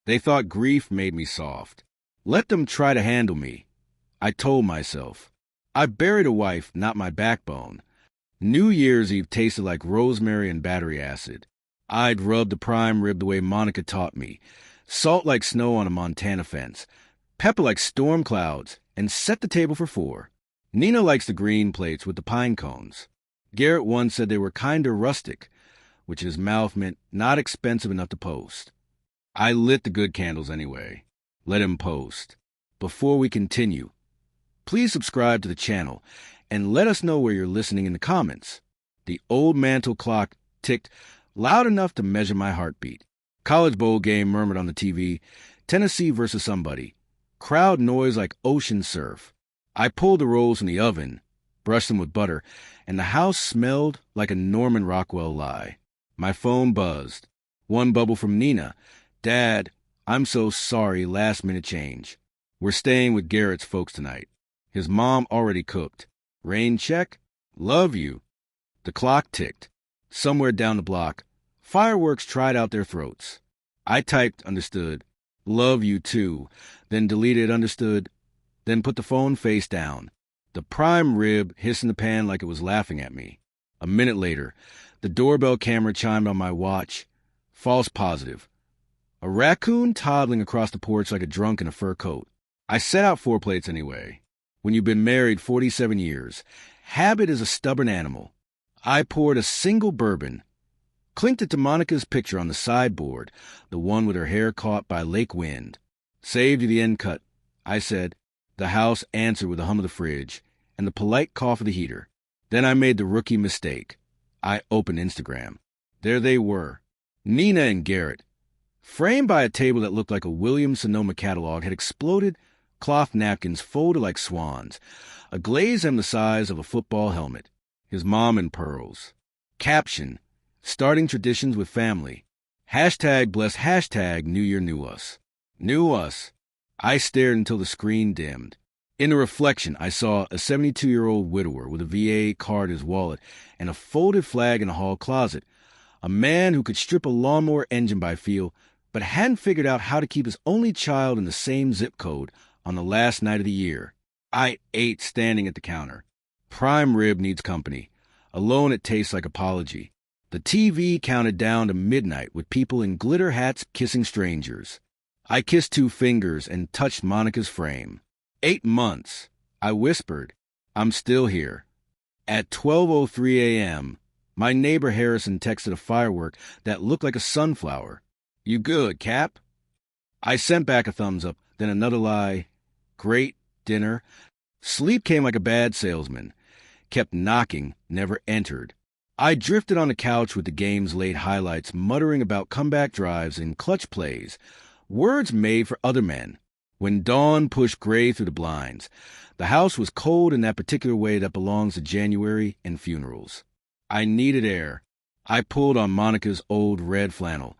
They thought grief made me soft. Let them try to handle me, I told myself. I buried a wife, not my backbone. New Year's Eve tasted like rosemary and battery acid. I'd rubbed the prime rib the way Monica taught me. Salt like snow on a Montana fence. Pepper like storm clouds, and set the table for 4. Nina likes the green plates with the pine cones. Garrett once said they were kinda rustic, which his mouth meant not expensive enough to post. I lit the good candles anyway. Let him post. Before we continue, please subscribe to the channel and let us know where you're listening in the comments. The old mantle clock ticked loud enough to measure my heartbeat. College bowl game murmured on the TV. Tennessee versus somebody. Crowd noise like ocean surf. I pulled the rolls from the oven, brushed them with butter, and the house smelled like a Norman Rockwell lie. My phone buzzed. One bubble from Nina. Dad, I'm so sorry, last-minute change. We're staying with Garrett's folks tonight. His mom already cooked. Rain check? Love you. The clock ticked. Somewhere down the block, fireworks tried out their throats. I typed, understood. Love you too. Then deleted, understood. Then put the phone face down. The prime rib hissed in the pan like it was laughing at me. A minute later, the doorbell camera chimed on my watch. False positive. A raccoon toddling across the porch like a drunk in a fur coat. I set out 4 plates anyway. When you've been married 47 years, habit is a stubborn animal. I poured a single bourbon, clinked it to Monica's picture on the sideboard, the one with her hair caught by lake wind. Saved you the end cut, I said. The house answered with the hum of the fridge and the polite cough of the heater. Then I made the rookie mistake. I opened Instagram. There they were, Nina and Garrett. Framed by a table that looked like a Williams-Sonoma catalog had exploded cloth napkins folded like swans, a glaze M the size of a football helmet. His mom in pearls. Caption, starting traditions with family. Hashtag bless hashtag New Year Knew Us. Knew us. I stared until the screen dimmed. In the reflection, I saw a 72-year-old widower with a VA card in his wallet and a folded flag in a hall closet. A man who could strip a lawnmower engine by feel, but hadn't figured out how to keep his only child in the same zip code on the last night of the year. I ate standing at the counter. Prime rib needs company. Alone it tastes like apology. The TV counted down to midnight with people in glitter hats kissing strangers. I kissed 2 fingers and touched Monica's frame. 8 months. I whispered, I'm still here. At 12:03 a.m., my neighbor Harrison texted a firework that looked like a sunflower. You good, Cap? I sent back a thumbs up, then another lie. Great dinner. Sleep came like a bad salesman. Kept knocking, never entered. I drifted on the couch with the game's late highlights, muttering about comeback drives and clutch plays. Words made for other men. When dawn pushed gray through the blinds, the house was cold in that particular way that belongs to January and funerals. I needed air. I pulled on Monica's old red flannel,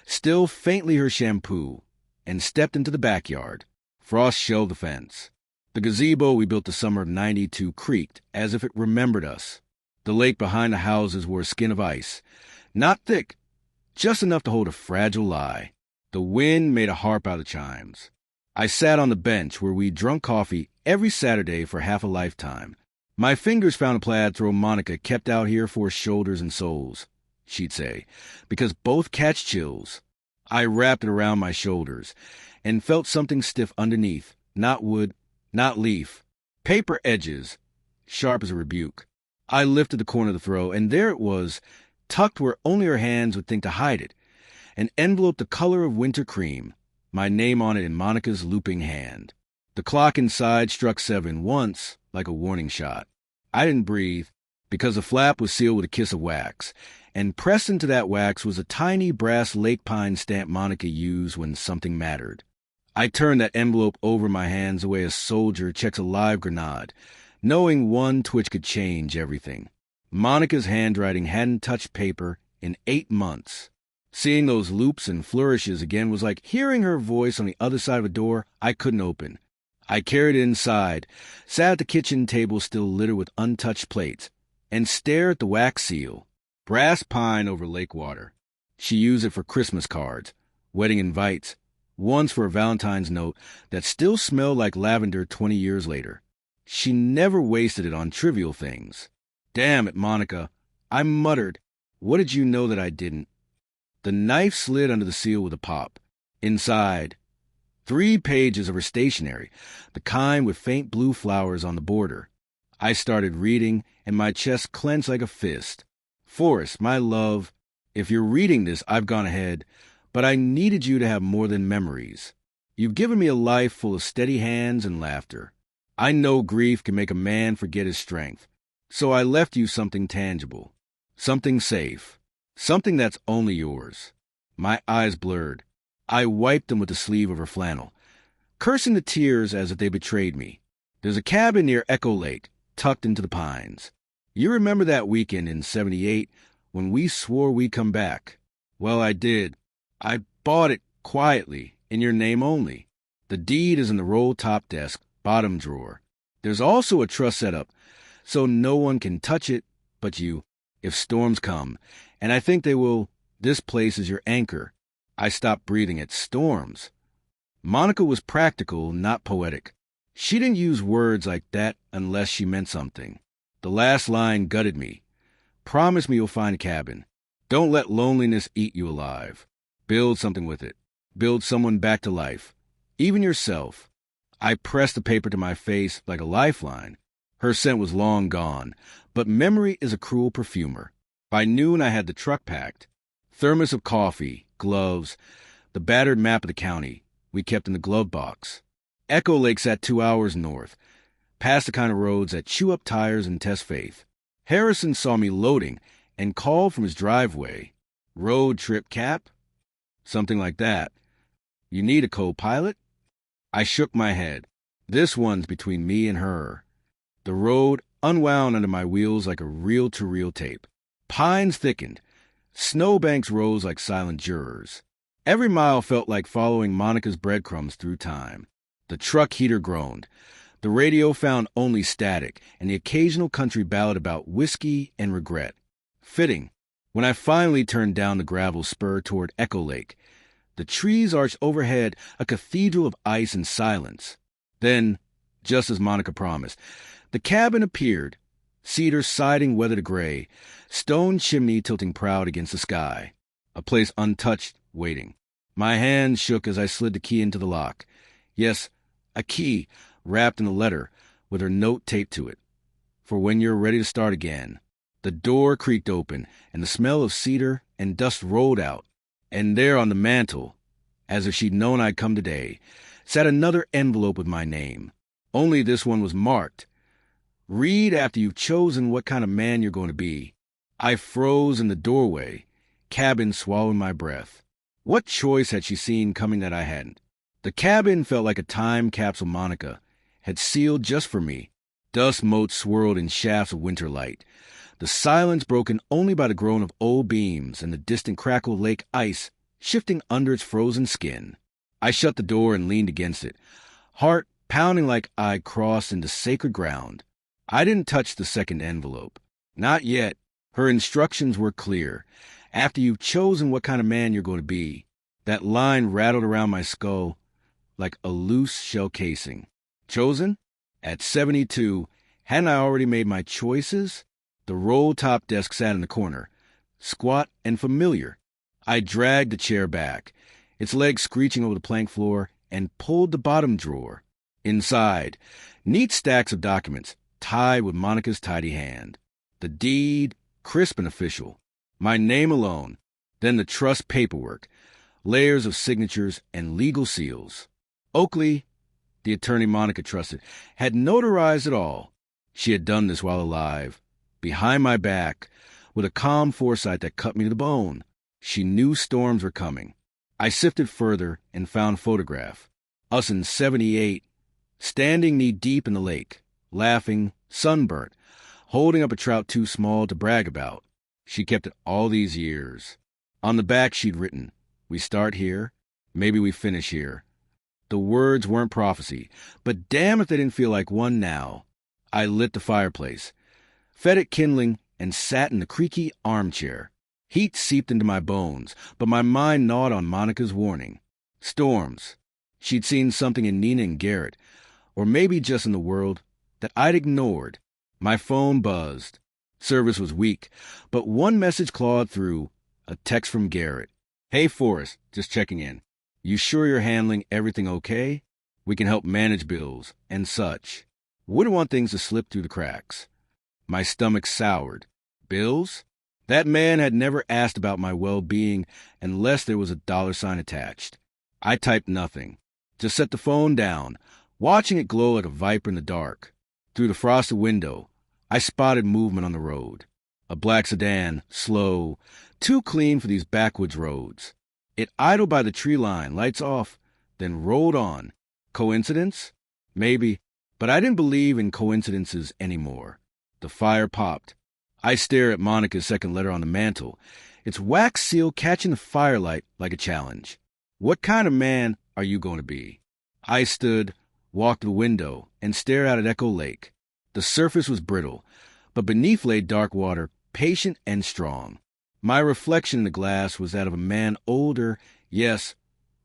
still faintly her shampoo, and stepped into the backyard. Frost shelved the fence. The gazebo we built the summer of '92 creaked as if it remembered us. The lake behind the houses wore a skin of ice. Not thick, just enough to hold a fragile lie. The wind made a harp out of chimes. I sat on the bench where we drunk coffee every Saturday for half a lifetime. My fingers found a plaid throw Monica kept out here for shoulders and soles, she'd say, because both catch chills. I wrapped it around my shoulders and felt something stiff underneath, not wood, not leaf. Paper edges, sharp as a rebuke. I lifted the corner of the throw, and there it was, tucked where only her hands would think to hide it, an envelope the color of winter cream, my name on it in Monica's looping hand. The clock inside struck 7 once, like a warning shot. I didn't breathe, because the flap was sealed with a kiss of wax, and pressed into that wax was a tiny brass lake pine stamp Monica used when something mattered. I turned that envelope over my hands the way a soldier checks a live grenade, knowing one twitch could change everything. Monica's handwriting hadn't touched paper in 8 months. Seeing those loops and flourishes again was like hearing her voice on the other side of a door I couldn't open. I carried it inside, sat at the kitchen table still littered with untouched plates, and stared at the wax seal. Brass pine over lake water. She used it for Christmas cards, wedding invites, Once for a Valentine's note that still smelled like lavender 20 years later. She never wasted it on trivial things. Damn it, Monica. I muttered. What did you know that I didn't? The knife slid under the seal with a pop. Inside, 3 pages of her stationery, the kind with faint blue flowers on the border. I started reading, and my chest clenched like a fist. Forrest, my love, if you're reading this, I've gone ahead, but I needed you to have more than memories. You've given me a life full of steady hands and laughter. I know grief can make a man forget his strength, so I left you something tangible, something safe, something that's only yours. My eyes blurred. I wiped them with the sleeve of her flannel, cursing the tears as if they betrayed me. There's a cabin near Echo Lake, tucked into the pines. You remember that weekend in '78 when we swore we'd come back? Well, I did. I bought it quietly, in your name only. The deed is in the roll-top desk, bottom drawer. There's also a trust set up, so no one can touch it but you, if storms come. And I think they will. This place is your anchor. I stopped breathing at storms. Monica was practical, not poetic. She didn't use words like that unless she meant something. The last line gutted me. Promise me you'll find a cabin. Don't let loneliness eat you alive. Build something with it. Build someone back to life. Even yourself. I pressed the paper to my face like a lifeline. Her scent was long gone, but memory is a cruel perfumer. By noon I had the truck packed. Thermos of coffee, gloves, the battered map of the county we kept in the glove box. Echo Lake sat 2 hours north, past the kind of roads that chew up tires and test faith. Harrison saw me loading and called from his driveway. Road trip cap? Something like that. You need a co-pilot? I shook my head. This one's between me and her. The road unwound under my wheels like a reel-to-reel tape. Pines thickened. Snowbanks rose like silent jurors. Every mile felt like following Monica's breadcrumbs through time. The truck heater groaned. The radio found only static and the occasional country ballad about whiskey and regret. Fitting. When I finally turned down the gravel spur toward Echo Lake, the trees arched overhead, a cathedral of ice and silence. Then, just as Monica promised, the cabin appeared, cedar siding weathered to gray, stone chimney tilting proud against the sky, a place untouched, waiting. My hand shook as I slid the key into the lock. Yes, a key wrapped in a letter with her note taped to it. For when you're ready to start again. The door creaked open, and the smell of cedar and dust rolled out. And there on the mantel, as if she'd known I'd come today, sat another envelope with my name. Only this one was marked. Read after you've chosen what kind of man you're going to be. I froze in the doorway, cabin swallowing my breath. What choice had she seen coming that I hadn't? The cabin felt like a time capsule Monica had sealed just for me. Dust motes swirled in shafts of winter light. The silence broken only by the groan of old beams and the distant crackle of lake ice shifting under its frozen skin. I shut the door and leaned against it, heart pounding like I'd crossed into sacred ground. I didn't touch the second envelope. Not yet. Her instructions were clear. After you've chosen what kind of man you're going to be. That line rattled around my skull like a loose shell casing. Chosen? At 72, hadn't I already made my choices? The roll-top desk sat in the corner, squat and familiar. I dragged the chair back, its legs screeching over the plank floor, and pulled the bottom drawer. Inside, neat stacks of documents, tied with Monica's tidy hand. The deed, crisp and official. My name alone. Then the trust paperwork, layers of signatures and legal seals. Oakley, the attorney Monica trusted, had notarized it all. She had done this while alive, behind my back, with a calm foresight that cut me to the bone. She knew storms were coming. I sifted further and found photograph. Us in '78, standing knee-deep in the lake, laughing, sunburnt, holding up a trout too small to brag about. She kept it all these years. On the back she'd written, "We start here, maybe we finish here." The words weren't prophecy, but damn if they didn't feel like one now. I lit the fireplace, fed it kindling, and sat in the creaky armchair. Heat seeped into my bones, but my mind gnawed on Monica's warning. Storms. She'd seen something in Nina and Garrett, or maybe just in the world, that I'd ignored. My phone buzzed. Service was weak, but one message clawed through, a text from Garrett. Hey, Forrest, just checking in. You sure you're handling everything okay? We can help manage bills and such. Wouldn't want things to slip through the cracks. My stomach soured. Bills? That man had never asked about my well-being unless there was a $sign attached. I typed nothing. Just set the phone down, watching it glow like a viper in the dark. Through the frosted window, I spotted movement on the road. A black sedan, slow, too clean for these backwoods roads. It idled by the tree line, lights off, then rolled on. Coincidence? Maybe, but I didn't believe in coincidences anymore. The fire popped. I stare at Monica's second letter on the mantel, its wax seal catching the firelight like a challenge. What kind of man are you going to be? I stood, walked to the window, and stared out at Echo Lake. The surface was brittle, but beneath lay dark water, patient and strong. My reflection in the glass was that of a man older, yes,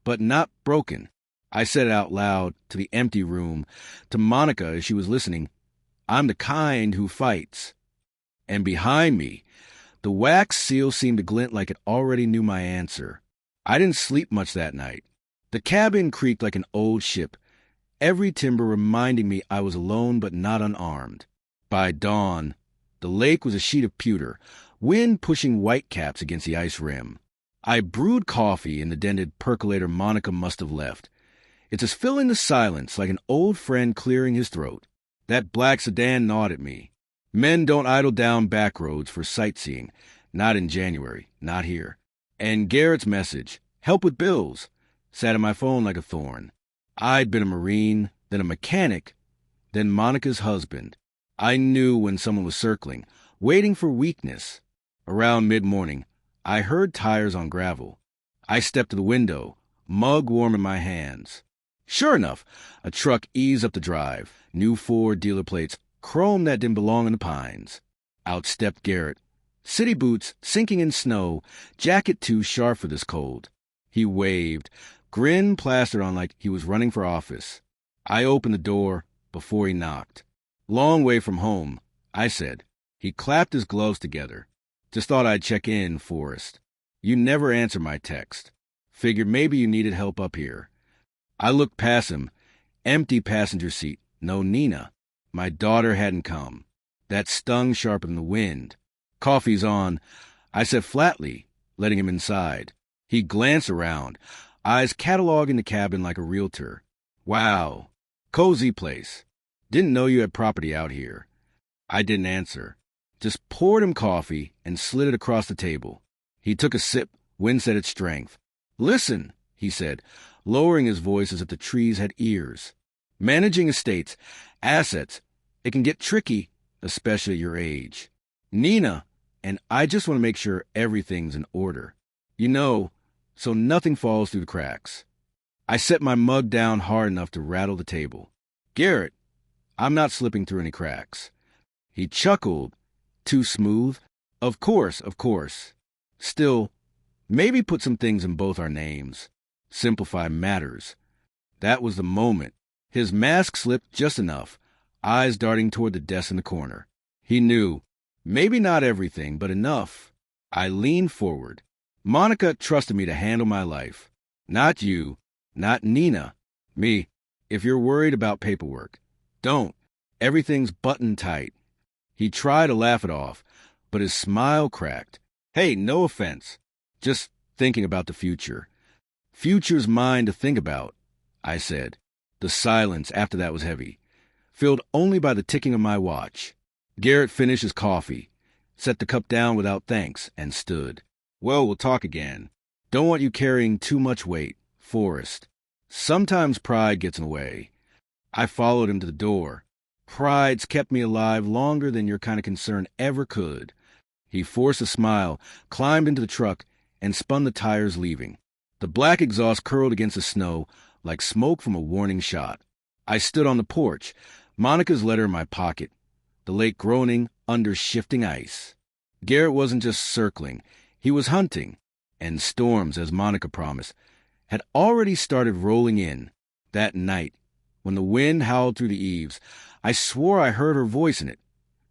but not broken. I said it out loud to the empty room, to Monica as she was listening. I'm the kind who fights. And behind me, the wax seal seemed to glint like it already knew my answer. I didn't sleep much that night. The cabin creaked like an old ship, every timber reminding me I was alone but not unarmed. By dawn, the lake was a sheet of pewter, wind pushing whitecaps against the ice rim. I brewed coffee in the dented percolator Monica must have left. It's as filling the silence like an old friend clearing his throat. That black sedan gnawed at me. Men don't idle down back roads for sightseeing. Not in January. Not here. And Garrett's message, help with bills, sat in my phone like a thorn. I'd been a Marine, then a mechanic, then Monica's husband. I knew when someone was circling, waiting for weakness. Around mid-morning, I heard tires on gravel. I stepped to the window, mug warm in my hands. Sure enough, a truck eased up the drive, new Ford dealer plates, chrome that didn't belong in the pines. Out stepped Garrett. City boots, sinking in snow, jacket too sharp for this cold. He waved, grin plastered on like he was running for office. I opened the door before he knocked. Long way from home, I said. He clapped his gloves together. Just thought I'd check in, Forrest. You never answer my text. Figured maybe you needed help up here. I looked past him. Empty passenger seat. No Nina. My daughter hadn't come. That stung sharper than the wind. Coffee's on, I said flatly, letting him inside. He glanced around, eyes cataloging the cabin like a realtor. Wow. Cozy place. Didn't know you had property out here. I didn't answer. Just poured him coffee and slid it across the table. He took a sip, winced at its strength. Listen, he said, lowering his voice as if the trees had ears. Managing estates, assets, it can get tricky, especially at your age. Nina, and I just want to make sure everything's in order. You know, so nothing falls through the cracks. I set my mug down hard enough to rattle the table. Garrett, I'm not slipping through any cracks. He chuckled. Too smooth? Of course, of course. Still, maybe put some things in both our names. Simplify matters. That was the moment. His mask slipped just enough, eyes darting toward the desk in the corner. He knew. Maybe not everything, but enough. I leaned forward. Monica trusted me to handle my life. Not you. Not Nina. Me. If you're worried about paperwork, don't. Everything's buttoned tight. He tried to laugh it off, but his smile cracked. Hey, no offense. Just thinking about the future. Future's mine to think about, I said. The silence after that was heavy, filled only by the ticking of my watch. Garrett finished his coffee, set the cup down without thanks, and stood. Well, we'll talk again. Don't want you carrying too much weight, Forrest. Sometimes pride gets in the way. I followed him to the door. Pride's kept me alive longer than your kind of concern ever could. He forced a smile, climbed into the truck, and spun the tires, leaving. The black exhaust curled against the snow like smoke from a warning shot. I stood on the porch, Monica's letter in my pocket, the lake groaning under shifting ice. Garrett wasn't just circling, he was hunting. And storms, as Monica promised. had already started rolling in. That night, when the wind howled through the eaves, I swore I heard her voice in it.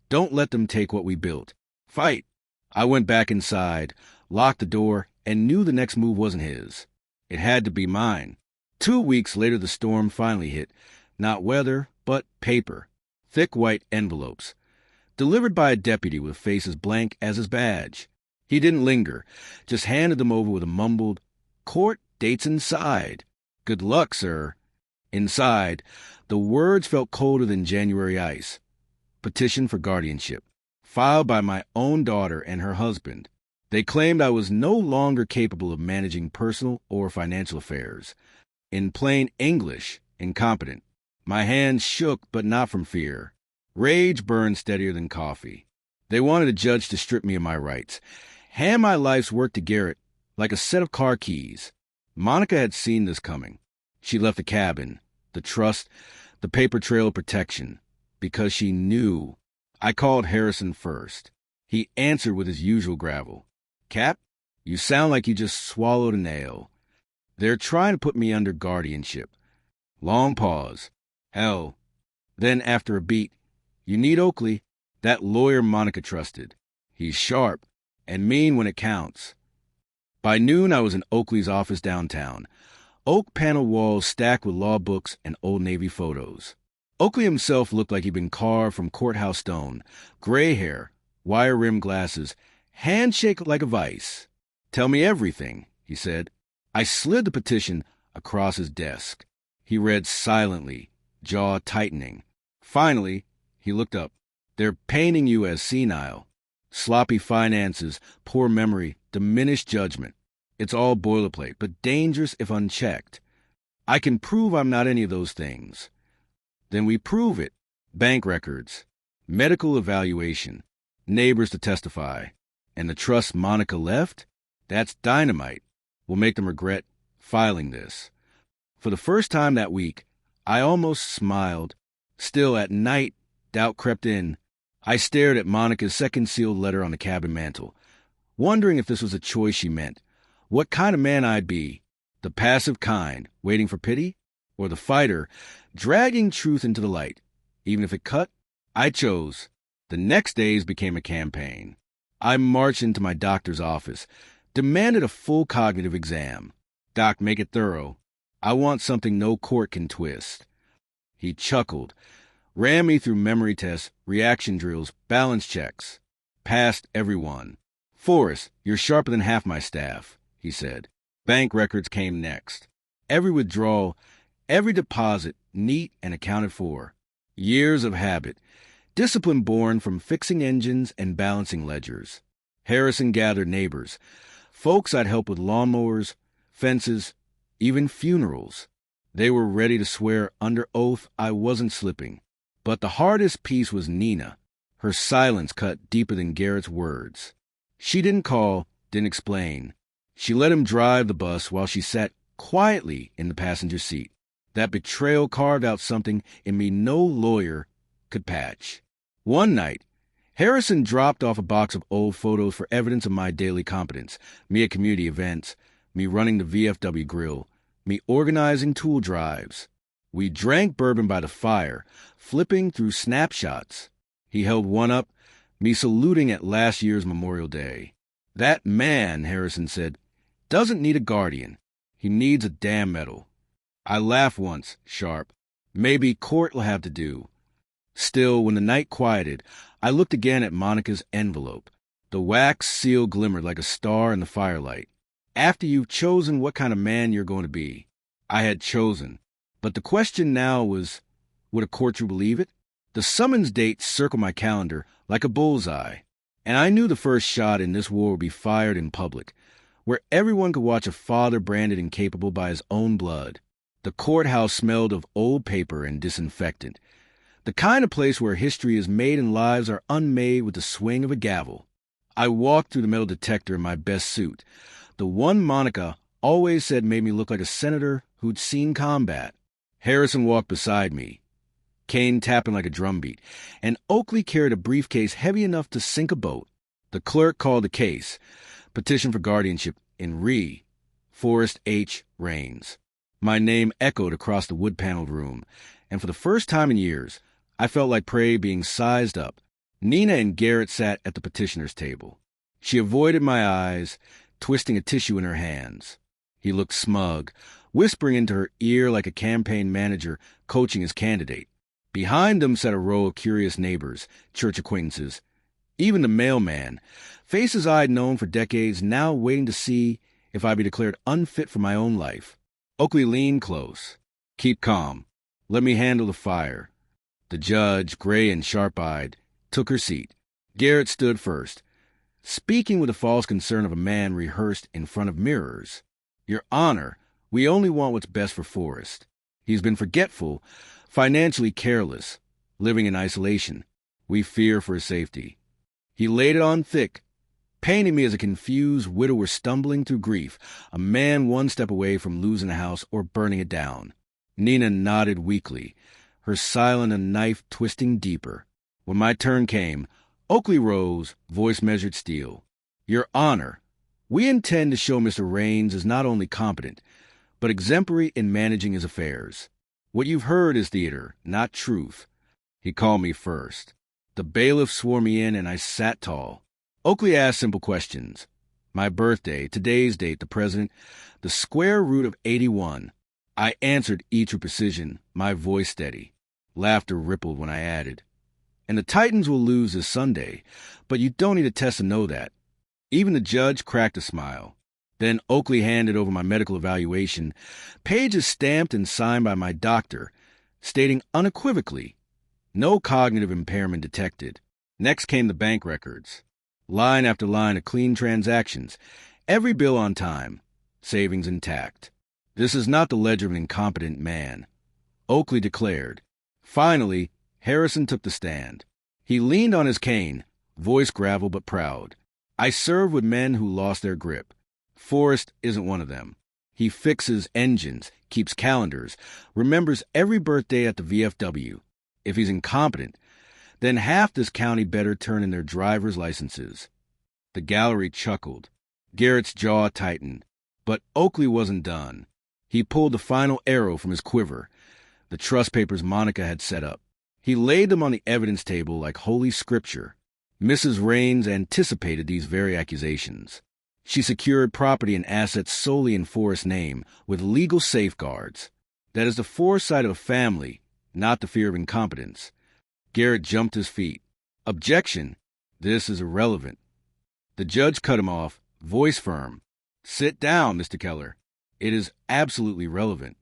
Don't let them take what we built. Fight! I went back inside, locked the door, and knew the next move wasn't his. It had to be mine. 2 weeks later, the storm finally hit. Not weather, but paper. Thick white envelopes. Delivered by a deputy with face as blank as his badge. He didn't linger, just handed them over with a mumbled, "Court date's inside." "Good luck, sir." Inside, the words felt colder than January ice. Petition for guardianship. Filed by my own daughter and her husband. They claimed I was no longer capable of managing personal or financial affairs. In plain English, incompetent. My hands shook, but not from fear. Rage burned steadier than coffee. They wanted a judge to strip me of my rights. Hand my life's work to Garrett like a set of car keys. Monica had seen this coming. She left the cabin, the trust, the paper trail of protection, because she knew. I called Harrison first. He answered with his usual gravel. "Cap, you sound like you just swallowed a nail. They're trying to put me under guardianship." Long pause. Hell. Then, after a beat, "You need Oakley, that lawyer Monica trusted. He's sharp and mean when it counts." By noon, I was in Oakley's office downtown. Oak panel walls stacked with law books and Old Navy photos. Oakley himself looked like he'd been carved from courthouse stone. Gray hair, wire-rimmed glasses, handshake like a vice. "Tell me everything," he said. I slid the petition across his desk. He read silently, jaw tightening. Finally, he looked up. "They're painting you as senile. Sloppy finances, poor memory, diminished judgment. It's all boilerplate, but dangerous if unchecked. I can prove I'm not any of those things." Then we prove it. Bank records, medical evaluation, neighbors to testify. And the trust Monica left? That's dynamite. Will make them regret filing this. For the first time that week, I almost smiled. Still, at night, doubt crept in. I stared at Monica's second sealed letter on the cabin mantel, wondering if this was a choice she meant. What kind of man I'd be. The passive kind, waiting for pity? Or the fighter, dragging truth into the light. Even if it cut, I chose. The next days became a campaign. I marched into my doctor's office, demanded a full cognitive exam. "Doc, make it thorough. I want something no court can twist." He chuckled, ran me through memory tests, reaction drills, balance checks. Passed every one. "Forrest, you're sharper than half my staff," he said. Bank records came next. Every withdrawal, every deposit, neat and accounted for. Years of habit. Discipline born from fixing engines and balancing ledgers. Harrison gathered neighbors. Folks I'd help with lawnmowers, fences, even funerals. They were ready to swear under oath I wasn't slipping. But the hardest piece was Nina. Her silence cut deeper than Garrett's words. She didn't call, didn't explain. She let him drive the bus while she sat quietly in the passenger seat. That betrayal carved out something in me no lawyer could patch. One night, Harrison dropped off a box of old photos for evidence of my daily competence, me at community events, me running the VFW grill, me organizing tool drives. We drank bourbon by the fire, flipping through snapshots. He held one up, me saluting at last year's Memorial Day. "That man," Harrison said, "doesn't need a guardian. He needs a damn medal." I laughed once, sharp. Maybe court will have to do. Still, when the night quieted, I looked again at Monica's envelope. The wax seal glimmered like a star in the firelight. After you've chosen what kind of man you're going to be. I had chosen. But the question now was, would a courtroom believe it? The summons date circled my calendar like a bullseye. And I knew the first shot in this war would be fired in public, where everyone could watch a father branded incapable by his own blood. The courthouse smelled of old paper and disinfectant. The kind of place where history is made and lives are unmade with the swing of a gavel. I walked through the metal detector in my best suit, the one Monica always said made me look like a senator who'd seen combat. Harrison walked beside me, cane tapping like a drumbeat, and Oakley carried a briefcase heavy enough to sink a boat. The clerk called the case, petition for guardianship in re. Forrest H. Raines. My name echoed across the wood-paneled room, and for the first time in years, I felt like prey being sized up. Nina and Garrett sat at the petitioner's table. She avoided my eyes, twisting a tissue in her hands. He looked smug, whispering into her ear like a campaign manager coaching his candidate. Behind them sat a row of curious neighbors, church acquaintances, even the mailman, faces I'd known for decades, now waiting to see if I'd be declared unfit for my own life. Oakley leaned close. "Keep calm. Let me handle the fire." The judge, gray and sharp-eyed, took her seat. Garrett stood first, speaking with the false concern of a man rehearsed in front of mirrors. "Your Honor, we only want what's best for Forrest. He's been forgetful, financially careless, living in isolation. We fear for his safety." He laid it on thick, painting me as a confused widower stumbling through grief, a man one step away from losing a house or burning it down. Nina nodded weakly, her silent a knife twisting deeper. When my turn came, Oakley rose, voice measured steel. "Your Honor, we intend to show Mr. Raines is not only competent, but exemplary in managing his affairs. What you've heard is theater, not truth." He called me first. The bailiff swore me in, and I sat tall. Oakley asked simple questions. My birthday, today's date, the president, the square root of 81. I answered each with precision, my voice steady. Laughter rippled when I added, "And the Titans will lose this Sunday, but you don't need a test to know that." Even the judge cracked a smile. Then Oakley handed over my medical evaluation, pages stamped and signed by my doctor, stating unequivocally, no cognitive impairment detected. Next came the bank records. Line after line of clean transactions, every bill on time, savings intact. "This is not the ledger of an incompetent man," Oakley declared. Finally, Harrison took the stand. He leaned on his cane, voice gravel but proud. "I served with men who lost their grip. Forrest isn't one of them. He fixes engines, keeps calendars, remembers every birthday at the VFW. If he's incompetent, then half this county better turn in their driver's licenses." The gallery chuckled. Garrett's jaw tightened. But Oakley wasn't done. He pulled the final arrow from his quiver, the trust papers Monica had set up. He laid them on the evidence table like holy scripture. Mrs. Raines anticipated these very accusations. She secured property and assets solely in Forrest's name, with legal safeguards. That is the foresight of a family, not the fear of incompetence. Garrett jumped to his feet. "Objection! This is irrelevant." The judge cut him off, voice firm. "Sit down, Mr. Keller. It is absolutely relevant."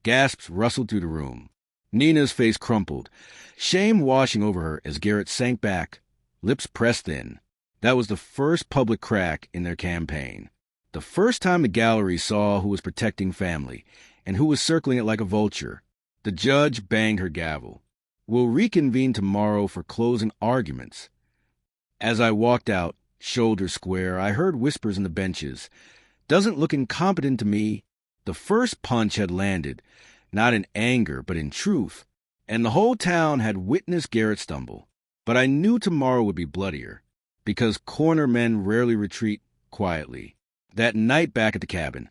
Gasps rustled through the room. Nina's face crumpled, shame washing over her as Garrett sank back, lips pressed thin. That was the first public crack in their campaign. The first time the gallery saw who was protecting family and who was circling it like a vulture. The judge banged her gavel. "We'll reconvene tomorrow for closing arguments." As I walked out, shoulders square, I heard whispers in the benches. "Doesn't look incompetent to me." The first punch had landed, not in anger, but in truth, and the whole town had witnessed Garrett stumble. But I knew tomorrow would be bloodier, because corner men rarely retreat quietly. That night back at the cabin,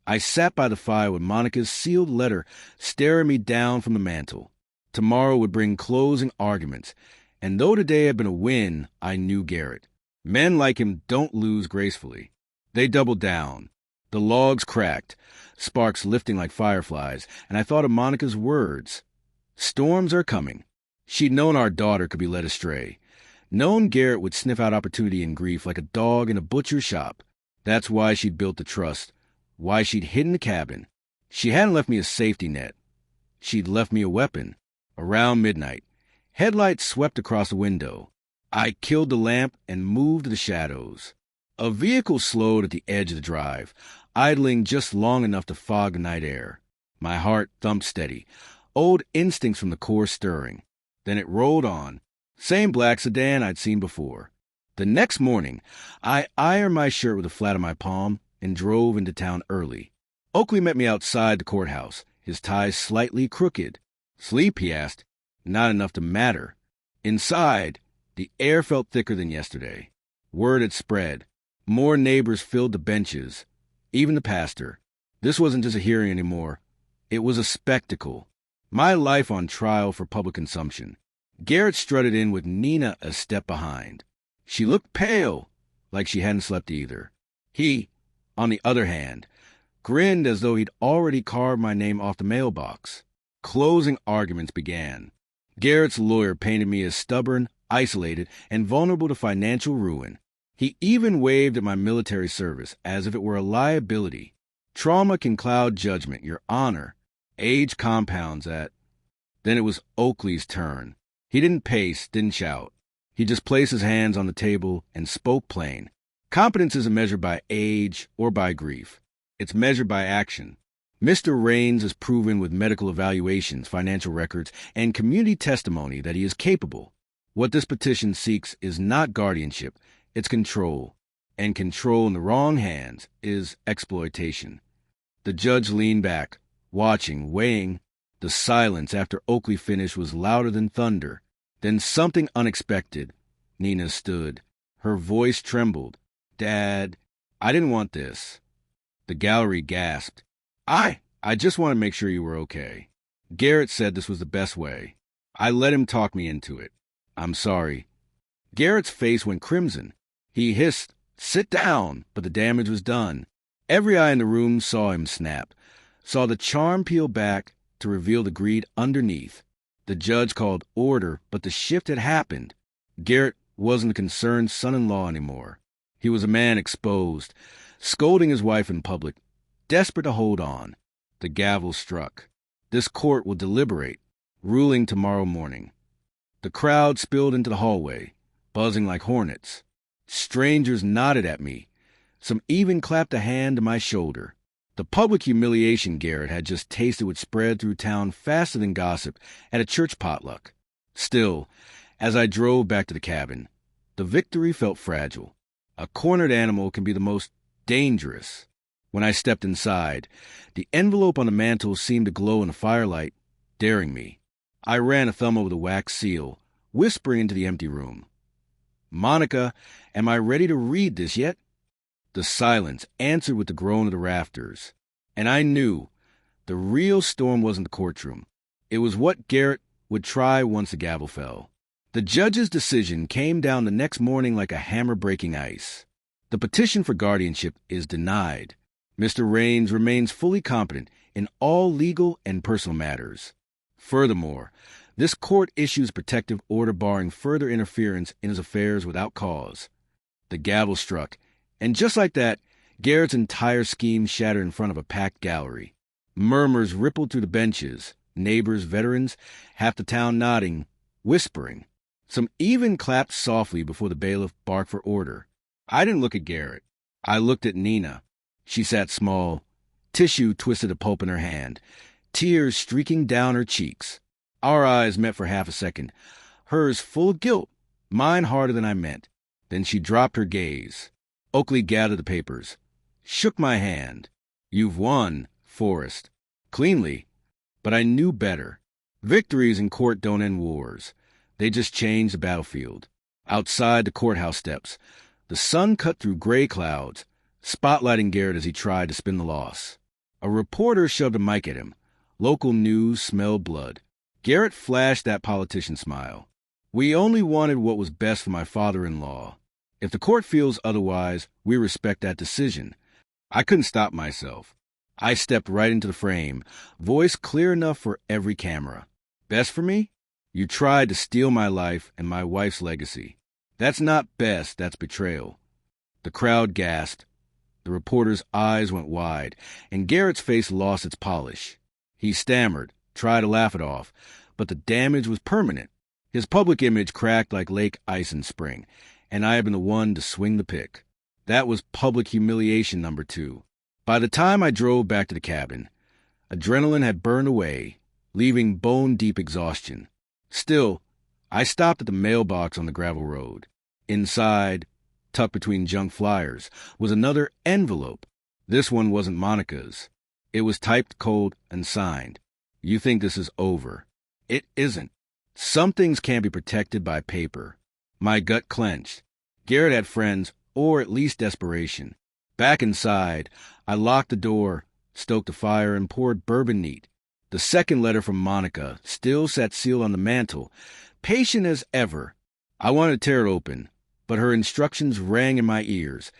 I sat by the fire with Monica's sealed letter staring me down from the mantel. Tomorrow would bring closing arguments, and though today had been a win, I knew Garrett. Men like him don't lose gracefully. They doubled down. The logs cracked, sparks lifting like fireflies, and I thought of Monica's words. Storms are coming. She'd known our daughter could be led astray, known Garrett would sniff out opportunity and grief like a dog in a butcher's shop. That's why she'd built the trust, why she'd hidden the cabin. She hadn't left me a safety net. She'd left me a weapon. Around midnight, headlights swept across the window. I killed the lamp and moved to the shadows. A vehicle slowed at the edge of the drive, idling just long enough to fog the night air. My heart thumped steady, old instincts from the core stirring. Then it rolled on, same black sedan I'd seen before. The next morning, I ironed my shirt with the flat of my palm and drove into town early. Oakley met me outside the courthouse, his tie slightly crooked. "Sleep?" he asked. "Not enough to matter." Inside, the air felt thicker than yesterday. Word had spread. More neighbors filled the benches. even the pastor. This wasn't just a hearing anymore. It was a spectacle. My life on trial for public consumption. Garrett strutted in with Nina a step behind. She looked pale, like she hadn't slept either. He, on the other hand, grinned as though he'd already carved my name off the mailbox. Closing arguments began. Garrett's lawyer painted me as stubborn, isolated, and vulnerable to financial ruin. He even waved at my military service as if it were a liability. Trauma can cloud judgment, your honor. Age compounds that. Then it was Oakley's turn. He didn't pace, didn't shout. He just placed his hands on the table and spoke plain. Competence isn't measured by age or by grief. It's measured by action. Mr. Raines has proven with medical evaluations, financial records, and community testimony that he is capable. What this petition seeks is not guardianship, it's control. And control in the wrong hands is exploitation. The judge leaned back, watching, weighing. The silence after Oakley finished was louder than thunder. Then something unexpected. Nina stood. Her voice trembled. Dad, I didn't want this. The gallery gasped. I just want to make sure you were okay. Garrett said this was the best way. I let him talk me into it. I'm sorry. Garrett's face went crimson. He hissed, "Sit down," but the damage was done. Every eye in the room saw him snap, saw the charm peel back to reveal the greed underneath. The judge called order, but the shift had happened. Garrett wasn't a concerned son-in-law anymore. He was a man exposed, scolding his wife in public, desperate to hold on. The gavel struck. This court will deliberate, ruling tomorrow morning. The crowd spilled into the hallway, buzzing like hornets. Strangers nodded at me. Some even clapped a hand to my shoulder. The public humiliation Garrett had just tasted would spread through town faster than gossip at a church potluck. Still, as I drove back to the cabin, the victory felt fragile. A cornered animal can be the most dangerous. When I stepped inside, the envelope on the mantel seemed to glow in the firelight, daring me. I ran a thumb over the wax seal, whispering into the empty room. "Monica, am I ready to read this yet?" The silence answered with the groan of the rafters. And I knew the real storm wasn't the courtroom. It was what Garrett would try once the gavel fell. The judge's decision came down the next morning like a hammer breaking ice. The petition for guardianship is denied. Mr. Raines remains fully competent in all legal and personal matters. Furthermore, this court issues protective order barring further interference in his affairs without cause. The gavel struck, and just like that, Garrett's entire scheme shattered in front of a packed gallery. Murmurs rippled through the benches, neighbors, veterans, half the town nodding, whispering. Some even clapped softly before the bailiff barked for order. I didn't look at Garrett. I looked at Nina. She sat small, tissue twisted to pulp in her hand, tears streaking down her cheeks. Our eyes met for half a second, hers full of guilt, mine harder than I meant. Then she dropped her gaze. Oakley gathered the papers, shook my hand. "You've won, Forrest." Cleanly, but I knew better. Victories in court don't end wars. They just change the battlefield. Outside the courthouse steps, the sun cut through gray clouds, spotlighting Garrett as he tried to spin the loss. A reporter shoved a mic at him. Local news smelled blood. Garrett flashed that politician smile. "We only wanted what was best for my father-in-law. If the court feels otherwise, we respect that decision." I couldn't stop myself. I stepped right into the frame, voice clear enough for every camera. "Best for me? You tried to steal my life and my wife's legacy. That's not best, that's betrayal." The crowd gasped. The reporter's eyes went wide, and Garrett's face lost its polish. He stammered, tried to laugh it off, but the damage was permanent. His public image cracked like lake ice in spring, and I had been the one to swing the pick. That was public humiliation number 2. By the time I drove back to the cabin, adrenaline had burned away, leaving bone-deep exhaustion. Still, I stopped at the mailbox on the gravel road. Inside, tucked between junk flyers, was another envelope. This one wasn't Monica's. It was typed cold and signed. "You think this is over." It isn't. Some things can't be protected by paper. My gut clenched. Garrett had friends, or at least desperation. Back inside, I locked the door, stoked a fire, and poured bourbon neat. The second letter from Monica still sat sealed on the mantel, patient as ever. I wanted to tear it open, but her instructions rang in my ears.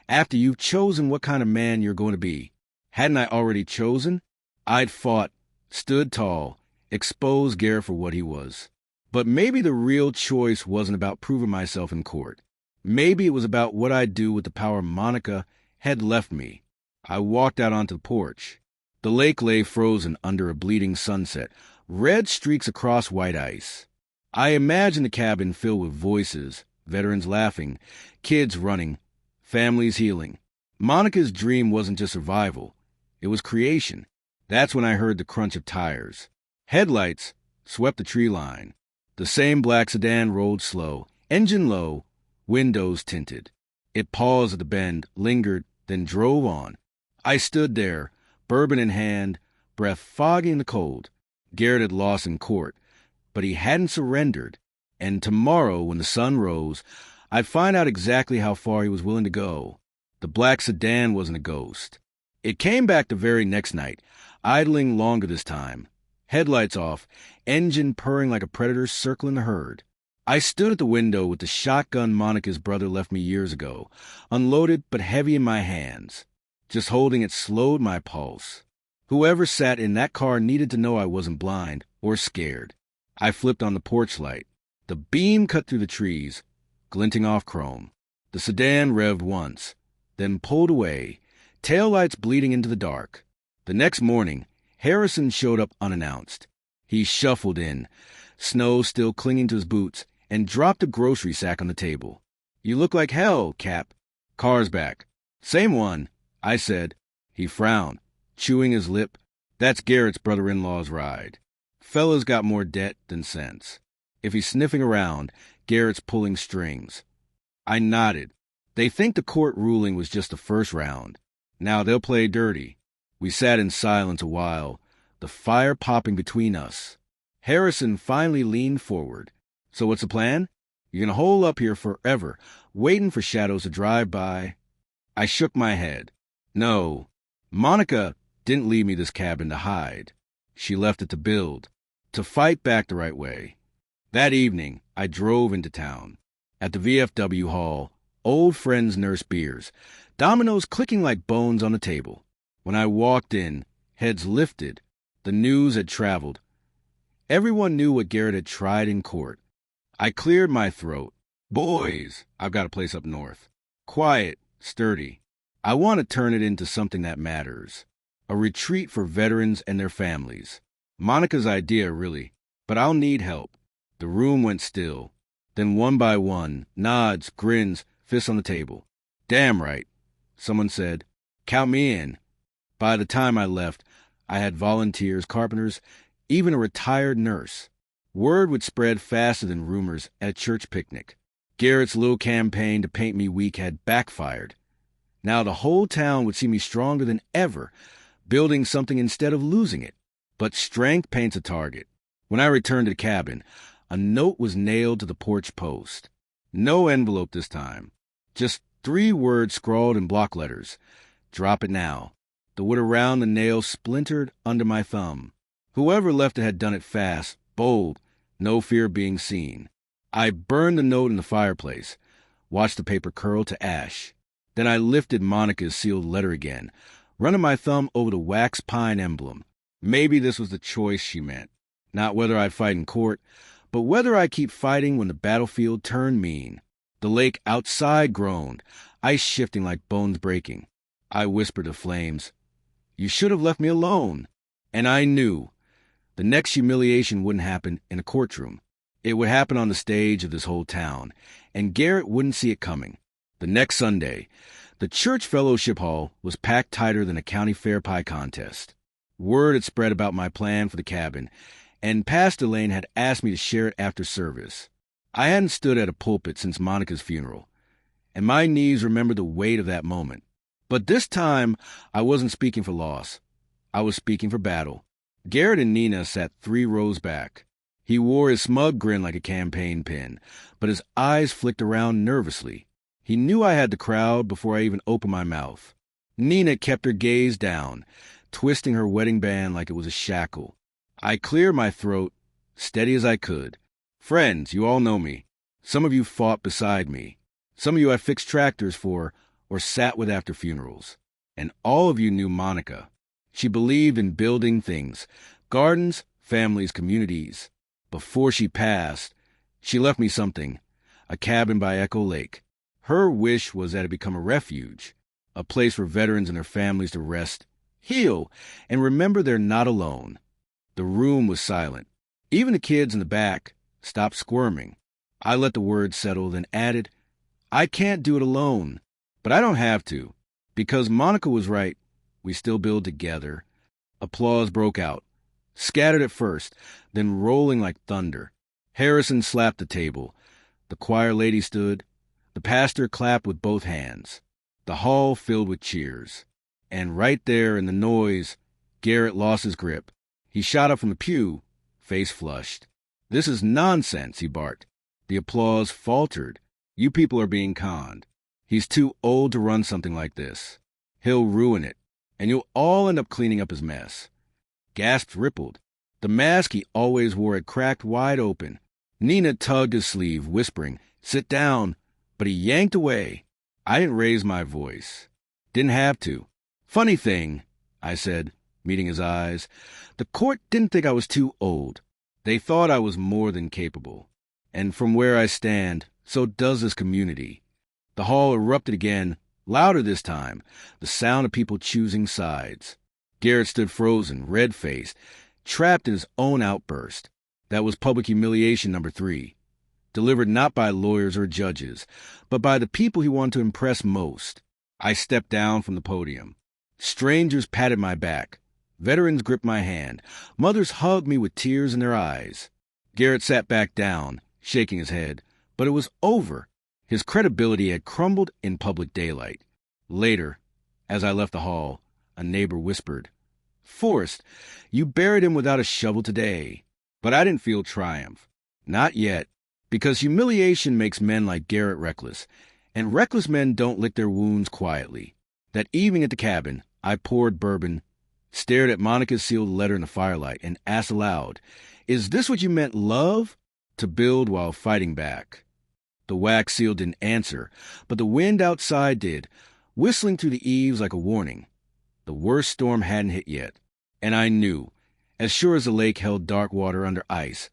After you've chosen what kind of man you're going to be. Hadn't I already chosen? I'd fought, stood tall, exposed Garrett for what he was. But maybe the real choice wasn't about proving myself in court. Maybe it was about what I'd do with the power Monica had left me. I walked out onto the porch. The lake lay frozen under a bleeding sunset, red streaks across white ice. I imagined the cabin filled with voices, veterans laughing, kids running, families healing. Monica's dream wasn't just survival. It was creation. That's when I heard the crunch of tires. Headlights swept the tree line. The same black sedan rolled slow, engine low, windows tinted. It paused at the bend, lingered, then drove on. I stood there, bourbon in hand, breath foggy in the cold. Garrett had lost in court, but he hadn't surrendered. And tomorrow, when the sun rose, I'd find out exactly how far he was willing to go. The black sedan wasn't a ghost. It came back the very next night, idling longer this time. Headlights off, engine purring like a predator circling the herd. I stood at the window with the shotgun Monica's brother left me years ago, unloaded but heavy in my hands. Just holding it slowed my pulse. Whoever sat in that car needed to know I wasn't blind or scared. I flipped on the porch light. The beam cut through the trees, glinting off chrome. The sedan revved once, then pulled away, taillights bleeding into the dark. The next morning, Harrison showed up unannounced. He shuffled in, snow still clinging to his boots, and dropped a grocery sack on the table. "You look like hell, Cap." "Car's back." "Same one," I said. He frowned, chewing his lip. "That's Garrett's brother-in-law's ride. Fella's got more debt than sense. If he's sniffing around, Garrett's pulling strings." I nodded. They think the court ruling was just the first round. Now they'll play dirty. We sat in silence a while, the fire popping between us. Harrison finally leaned forward. "So what's the plan? You're going to hole up here forever, waiting for shadows to drive by?" I shook my head. "No. Monica didn't leave me this cabin to hide. She left it to build, to fight back the right way." That evening, I drove into town. At the VFW hall, old friends nursed beers, dominoes clicking like bones on the table. When I walked in, heads lifted. The news had traveled. Everyone knew what Garrett had tried in court. I cleared my throat. "Boys, I've got a place up north. Quiet, sturdy. I want to turn it into something that matters. A retreat for veterans and their families. Monica's idea, really, but I'll need help." The room went still. Then one by one, nods, grins, fists on the table. "Damn right," someone said. "Count me in." By the time I left, I had volunteers, carpenters, even a retired nurse. Word would spread faster than rumors at a church picnic. Garrett's little campaign to paint me weak had backfired. Now the whole town would see me stronger than ever, building something instead of losing it. But strength paints a target. When I returned to the cabin, a note was nailed to the porch post. No envelope this time. Just 3 words scrawled in block letters. "Drop it now." The wood around the nail splintered under my thumb. Whoever left it had done it fast, bold, no fear of being seen. I burned the note in the fireplace, watched the paper curl to ash. Then I lifted Monica's sealed letter again, running my thumb over the wax pine emblem. Maybe this was the choice she meant. Not whether I'd fight in court, but whether I keep fighting when the battlefield turned mean. The lake outside groaned, ice shifting like bones breaking. I whispered to flames, "You should have left me alone." And I knew the next humiliation wouldn't happen in a courtroom. It would happen on the stage of this whole town, and Garrett wouldn't see it coming. The next Sunday, the church fellowship hall was packed tighter than a county fair pie contest. Word had spread about my plan for the cabin, and Pastor Lane had asked me to share it after service. I hadn't stood at a pulpit since Monica's funeral, and my knees remembered the weight of that moment. But this time, I wasn't speaking for loss. I was speaking for battle. Garrett and Nina sat 3 rows back. He wore his smug grin like a campaign pin, but his eyes flicked around nervously. He knew I had the crowd before I even opened my mouth. Nina kept her gaze down, twisting her wedding band like it was a shackle. I cleared my throat, steady as I could. Friends, you all know me. Some of you fought beside me. Some of you I fixed tractors for or sat with after funerals. And all of you knew Monica. She believed in building things, gardens, families, communities. Before she passed, she left me something, a cabin by Echo Lake. Her wish was that it become a refuge, a place for veterans and their families to rest, heal, and remember they're not alone. The room was silent. Even the kids in the back stopped squirming. I let the words settle, then added, I can't do it alone, but I don't have to. Because Monica was right, we still build together. Applause broke out, scattered at first, then rolling like thunder. Harrison slapped the table. The choir lady stood. The pastor clapped with both hands. The hall filled with cheers. And right there in the noise, Garrett lost his grip. He shot up from the pew, face flushed. This is nonsense, he barked. The applause faltered. You people are being conned. He's too old to run something like this. He'll ruin it, and you'll all end up cleaning up his mess. Gasps rippled. The mask he always wore had cracked wide open. Nina tugged his sleeve, whispering, Sit down, but he yanked away. I didn't raise my voice. Didn't have to. Funny thing, I said, meeting his eyes. The court didn't think I was too old. They thought I was more than capable. And from where I stand, so does this community. The hall erupted again, louder this time, the sound of people choosing sides. Garrett stood frozen, red-faced, trapped in his own outburst. That was public humiliation number 3, delivered not by lawyers or judges, but by the people he wanted to impress most. I stepped down from the podium. Strangers patted my back. Veterans gripped my hand. Mothers hugged me with tears in their eyes. Garrett sat back down, shaking his head, but it was over. His credibility had crumbled in public daylight. Later, as I left the hall, a neighbor whispered, Forrest, you buried him without a shovel today. But I didn't feel triumph. Not yet, because humiliation makes men like Garrett reckless, and reckless men don't lick their wounds quietly. That evening at the cabin, I poured bourbon, stared at Monica's sealed letter in the firelight, and asked aloud, Is this what you meant, love? To build while fighting back. The wax seal didn't answer, but the wind outside did, whistling through the eaves like a warning. The worst storm hadn't hit yet, and I knew, as sure as the lake held dark water under ice,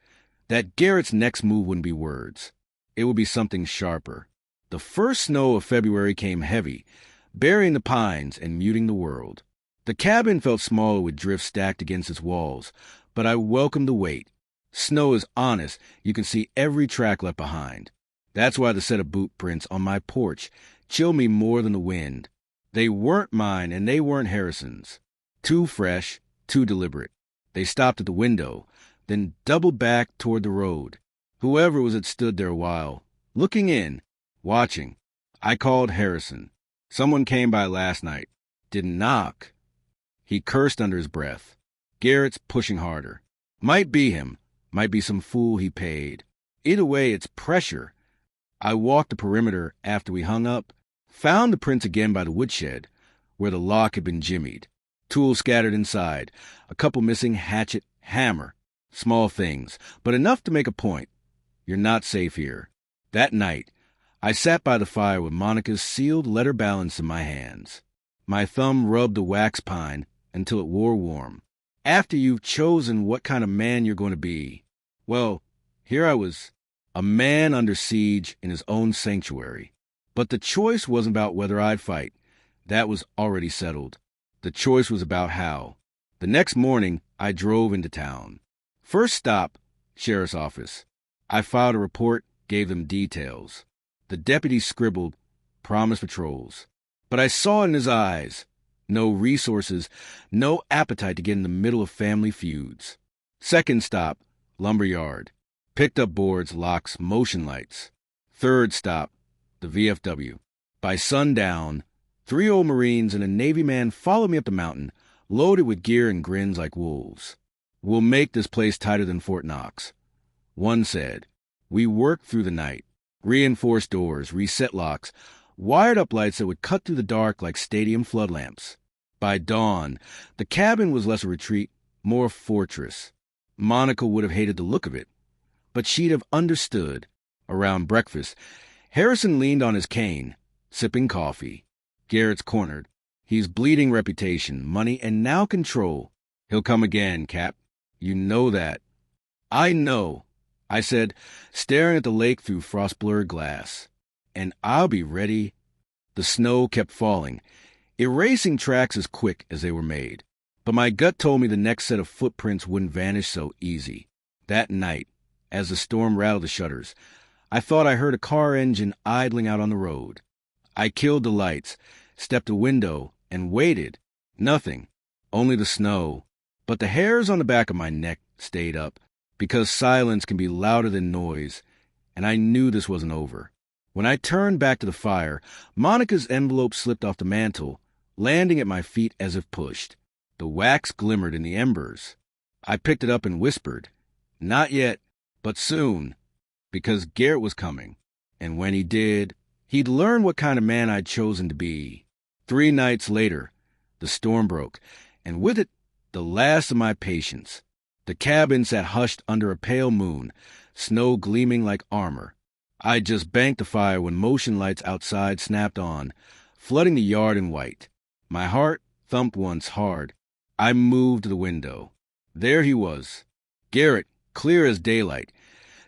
that Garrett's next move wouldn't be words. It would be something sharper. The first snow of February came heavy, burying the pines and muting the world. The cabin felt smaller with drifts stacked against its walls, but I welcomed the weight. Snow is honest, you can see every track left behind. That's why the set of boot prints on my porch chilled me more than the wind. They weren't mine, and they weren't Harrison's. Too fresh, too deliberate. They stopped at the window, then doubled back toward the road. Whoever was had stood there a while, looking in, watching. I called Harrison. Someone came by last night. Didn't knock. He cursed under his breath. Garrett's pushing harder. Might be him. Might be some fool he paid. Either way, it's pressure. I walked the perimeter after we hung up, found the prints again by the woodshed, where the lock had been jimmied. Tools scattered inside, a couple missing hatchet, hammer. Small things, but enough to make a point. You're not safe here. That night, I sat by the fire with Monica's sealed letter balance in my hands. My thumb rubbed the wax pine until it wore warm. After you've chosen what kind of man you're going to be, well, here I was, a man under siege in his own sanctuary. But the choice wasn't about whether I'd fight. That was already settled. The choice was about how. The next morning, I drove into town. First stop, sheriff's office. I filed a report, gave them details. The deputy scribbled, promised patrols. But I saw in his eyes, no resources, no appetite to get in the middle of family feuds. Second stop, lumberyard. Picked up boards, locks, motion lights. Third stop, the VFW. By sundown, 3 old Marines and a Navy man followed me up the mountain, loaded with gear and grins like wolves. We'll make this place tighter than Fort Knox. One said. We worked through the night. Reinforced doors, reset locks, wired-up lights that would cut through the dark like stadium flood lamps. By dawn, the cabin was less a retreat, more a fortress. Monica would have hated the look of it, but she'd have understood. Around breakfast, Harrison leaned on his cane, sipping coffee. Garrett's cornered. He's bleeding reputation, money, and now control. He'll come again, Cap. You know that. I know, I said, staring at the lake through frost-blurred glass. And I'll be ready. The snow kept falling, erasing tracks as quick as they were made. But my gut told me the next set of footprints wouldn't vanish so easy. That night, as the storm rattled the shutters, I thought I heard a car engine idling out on the road. I killed the lights, stepped a window, and waited. Nothing, only the snow. But the hairs on the back of my neck stayed up, because silence can be louder than noise, and I knew this wasn't over. When I turned back to the fire, Monica's envelope slipped off the mantel, landing at my feet as if pushed. The wax glimmered in the embers. I picked it up and whispered, "Not yet, but soon," because Garrett was coming, and when he did, he'd learn what kind of man I'd chosen to be. 3 nights later, the storm broke, and with it, the last of my patience. The cabin sat hushed under a pale moon, snow gleaming like armor. I'd just banked the fire when motion lights outside snapped on, flooding the yard in white. My heart thumped once hard. I moved to the window. There he was, Garrett, clear as daylight,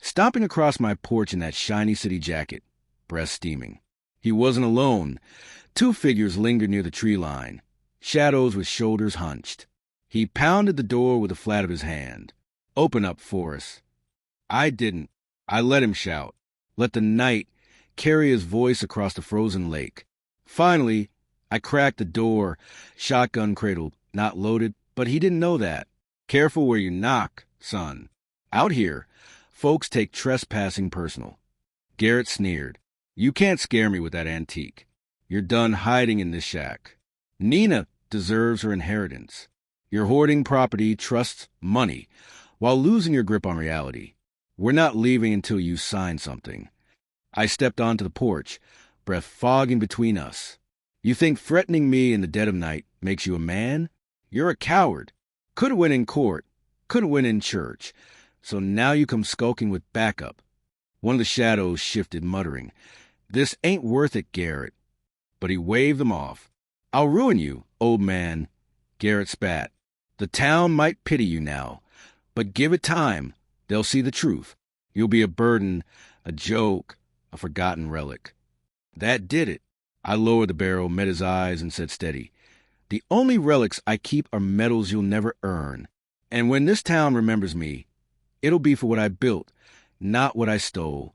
stomping across my porch in that shiny city jacket, breath steaming. He wasn't alone. 2 figures lingered near the tree line, shadows with shoulders hunched. He pounded the door with the flat of his hand. "Open up, Forrest." I didn't. I let him shout. Let the night carry his voice across the frozen lake. Finally, I cracked the door, shotgun cradled, not loaded, but he didn't know that. Careful where you knock, son. Out here, folks take trespassing personal. Garrett sneered. You can't scare me with that antique. You're done hiding in this shack. Nina deserves her inheritance. You're hoarding property, trusts, money, while losing your grip on reality. We're not leaving until you sign something. I stepped onto the porch, breath fogging between us. You think threatening me in the dead of night makes you a man? You're a coward. Couldn't win in court, couldn't win in church. So now you come skulking with backup. One of the shadows shifted, muttering, "This ain't worth it, Garrett." But he waved them off. "I'll ruin you, old man." Garrett spat. "The town might pity you now, but give it time. They'll see the truth. You'll be a burden, a joke, a forgotten relic." That did it. I lowered the barrel, met his eyes, and said steady, "The only relics I keep are medals you'll never earn. And when this town remembers me, it'll be for what I built, not what I stole."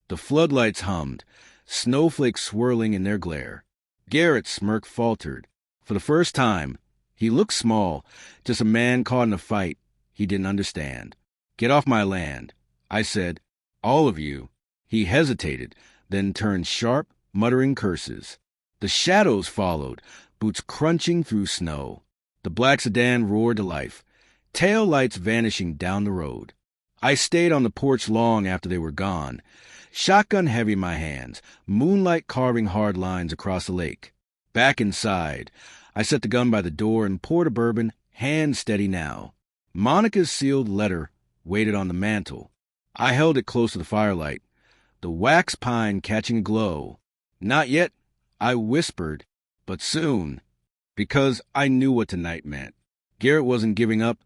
The floodlights hummed, snowflakes swirling in their glare. Garrett's smirk faltered. For the first time, he looked small, just a man caught in a fight he didn't understand. "Get off my land," I said. "All of you." He hesitated, then turned sharp, muttering curses. The shadows followed, boots crunching through snow. The black sedan roared to life, tail lights vanishing down the road. I stayed on the porch long after they were gone, shotgun heavy in my hands, moonlight carving hard lines across the lake. Back inside, I set the gun by the door and poured a bourbon, hand steady now. Monica's sealed letter waited on the mantel. I held it close to the firelight, the wax pine catching a glow. "Not yet," I whispered, "but soon," because I knew what tonight meant. Garrett wasn't giving up.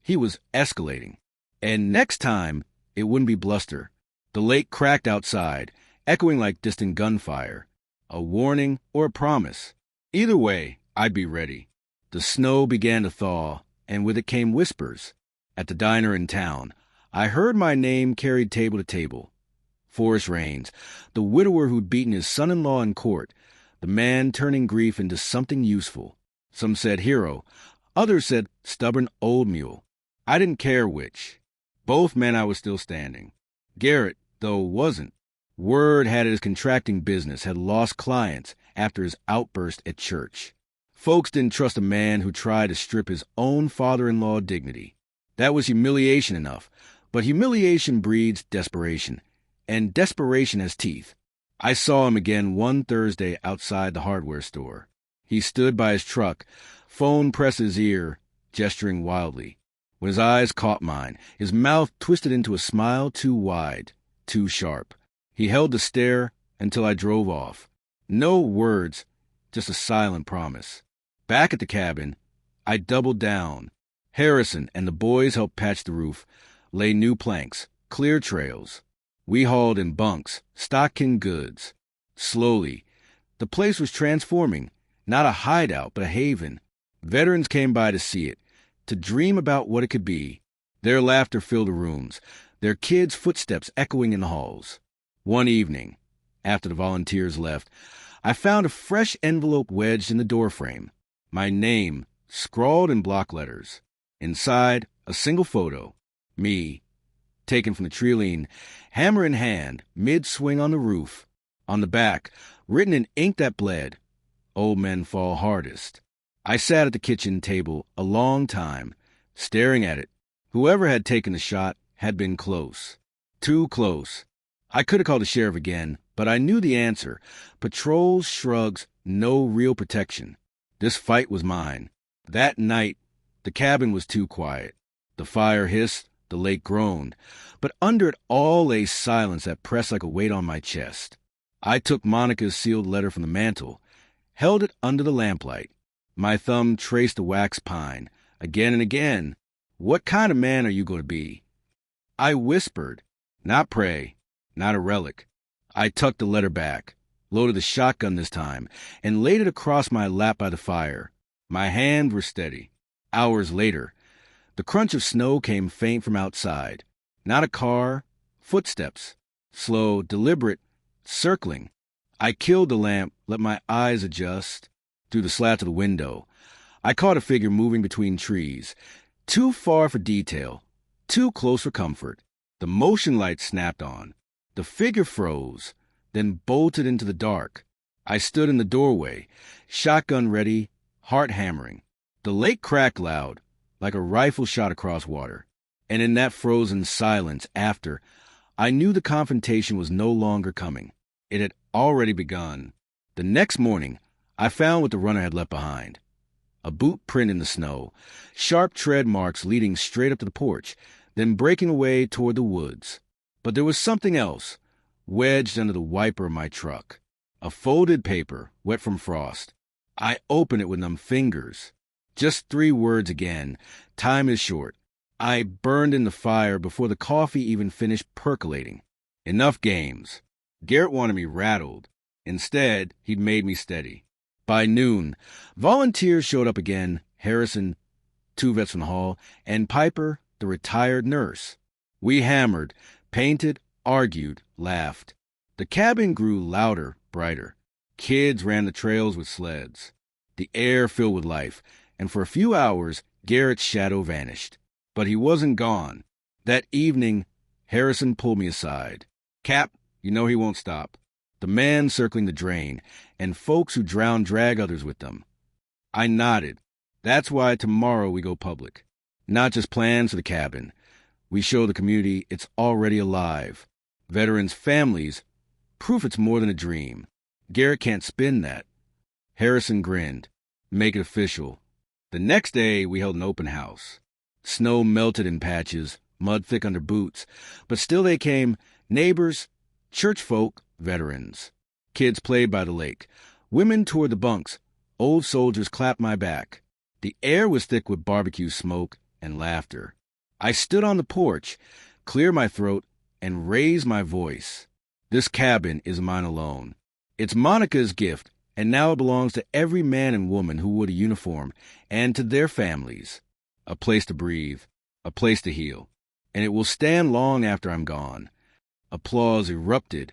He was escalating. And next time, it wouldn't be bluster. The lake cracked outside, echoing like distant gunfire. A warning or a promise. Either way, I'd be ready. The snow began to thaw, and with it came whispers. At the diner in town, I heard my name carried table to table. Forrest Raines, the widower who'd beaten his son-in-law in court, the man turning grief into something useful. Some said hero, others said stubborn old mule. I didn't care which. Both meant I was still standing. Garrett, though, wasn't. Word had his contracting business, had lost clients after his outburst at church. Folks didn't trust a man who tried to strip his own father-in-law dignity. That was humiliation enough, but humiliation breeds desperation, and desperation has teeth. I saw him again one Thursday outside the hardware store. He stood by his truck, phone pressed to his ear, gesturing wildly. When his eyes caught mine, his mouth twisted into a smile too wide, too sharp. He held the stare until I drove off. No words, just a silent promise. Back at the cabin, I doubled down. Harrison and the boys helped patch the roof, lay new planks, clear trails. We hauled in bunks, stocking goods. Slowly, the place was transforming, not a hideout, but a haven. Veterans came by to see it, to dream about what it could be. Their laughter filled the rooms, their kids' footsteps echoing in the halls. One evening, after the volunteers left, I found a fresh envelope wedged in the doorframe. My name, scrawled in block letters. Inside, a single photo. Me, taken from the Treeline, hammer in hand, mid-swing on the roof. On the back, written in ink that bled, "Old men fall hardest." I sat at the kitchen table a long time, staring at it. Whoever had taken the shot had been close. Too close. I could have called the sheriff again, but I knew the answer. Patrols, shrugs, no real protection. This fight was mine. That night, the cabin was too quiet. The fire hissed, the lake groaned, but under it all lay silence that pressed like a weight on my chest. I took Monica's sealed letter from the mantel, held it under the lamplight. My thumb traced the wax pine, again and again. What kind of man are you going to be? I whispered, not pray, not a relic. I tucked the letter back, loaded the shotgun this time, and laid it across my lap by the fire. My hands were steady. Hours later, the crunch of snow came faint from outside. Not a car, footsteps, slow, deliberate, circling. I killed the lamp, let my eyes adjust. Through the slat of the window, I caught a figure moving between trees. Too far for detail, too close for comfort. The motion light snapped on. The figure froze, then bolted into the dark. I stood in the doorway, shotgun ready, heart hammering. The lake cracked loud, like a rifle shot across water. And in that frozen silence after, I knew the confrontation was no longer coming. It had already begun. The next morning, I found what the runner had left behind. A boot print in the snow, sharp tread marks leading straight up to the porch, then breaking away toward the woods. But there was something else, wedged under the wiper of my truck. A folded paper, wet from frost. I opened it with numb fingers. Just 3 words again. Time is short. I burned in the fire before the coffee even finished percolating. Enough games. Garrett wanted me rattled. Instead, he'd made me steady. By noon, volunteers showed up again, Harrison, 2 vets from the hall, and Piper, the retired nurse. We hammered, painted, argued, laughed. The cabin grew louder, brighter. Kids ran the trails with sleds. The air filled with life, and for a few hours, Garrett's shadow vanished. But he wasn't gone. That evening, Harrison pulled me aside. "Cap, you know he won't stop. The man circling the drain, and folks who drown drag others with them." I nodded. That's why tomorrow we go public. Not just plans for the cabin. We show the community it's already alive. Veterans' families, proof it's more than a dream. Garrett can't spin that. Harrison grinned. Make it official. The next day, we held an open house. Snow melted in patches, mud thick under boots, but still they came, neighbors, church folk, veterans. Kids played by the lake. Women toured the bunks. Old soldiers clapped my back. The air was thick with barbecue smoke and laughter. I stood on the porch, cleared my throat, and raised my voice. This cabin is mine alone. It's Monica's gift, and now it belongs to every man and woman who wore the uniform, and to their families. A place to breathe, a place to heal. And it will stand long after I'm gone. Applause erupted,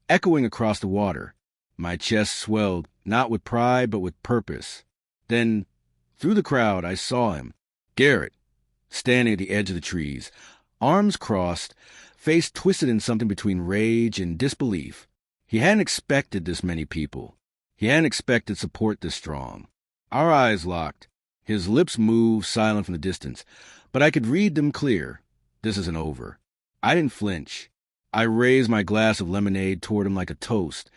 echoing across the water. My chest swelled, not with pride, but with purpose. Then, through the crowd, I saw him, Garrett, standing at the edge of the trees, arms crossed, face twisted in something between rage and disbelief. He hadn't expected this many people. He hadn't expected support this strong. Our eyes locked. His lips moved, silent from the distance, but I could read them clear. This isn't over. I didn't flinch. I raised my glass of lemonade toward him like a toast,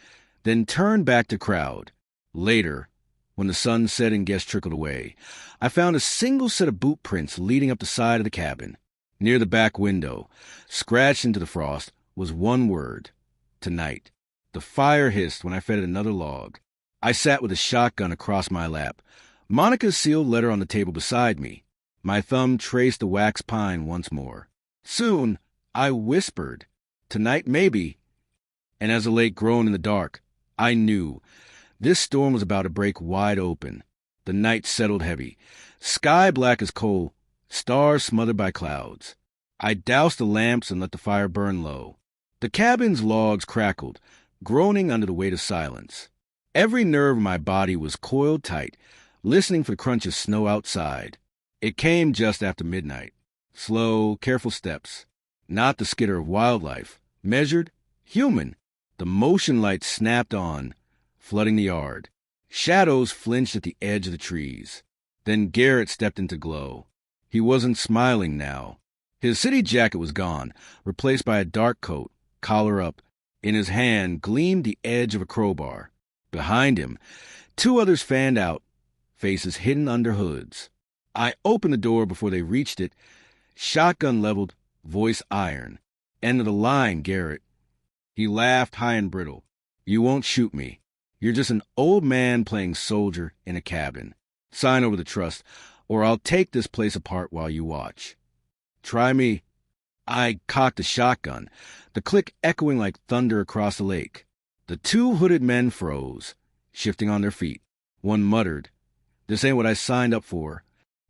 then turned back to crowd. Later, when the sun set and guests trickled away, I found a single set of boot prints leading up the side of the cabin. Near the back window, scratched into the frost, was one word: tonight. The fire hissed when I fed it another log. I sat with a shotgun across my lap, Monica's sealed letter on the table beside me. My thumb traced the wax pine once more. Soon, I whispered, "Tonight, maybe." And as the lake groaned in the dark, I knew this storm was about to break wide open. The night settled heavy, sky black as coal, stars smothered by clouds. I doused the lamps and let the fire burn low. The cabin's logs crackled, groaning under the weight of silence. Every nerve in my body was coiled tight, listening for the crunch of snow outside. It came just after midnight. Slow, careful steps. Not the skitter of wildlife. Measured, human. The motion light snapped on, flooding the yard. Shadows flinched at the edge of the trees. Then Garrett stepped into glow. He wasn't smiling now. His city jacket was gone, replaced by a dark coat, collar up. In his hand gleamed the edge of a crowbar. Behind him, two others fanned out, faces hidden under hoods. I opened the door before they reached it, shotgun leveled, voice iron. "End of the line, Garrett." He laughed high and brittle. "You won't shoot me. You're just an old man playing soldier in a cabin. Sign over the trust, or I'll take this place apart while you watch." "Try me." I cocked the shotgun, the click echoing like thunder across the lake. The two hooded men froze, shifting on their feet. One muttered, "This ain't what I signed up for."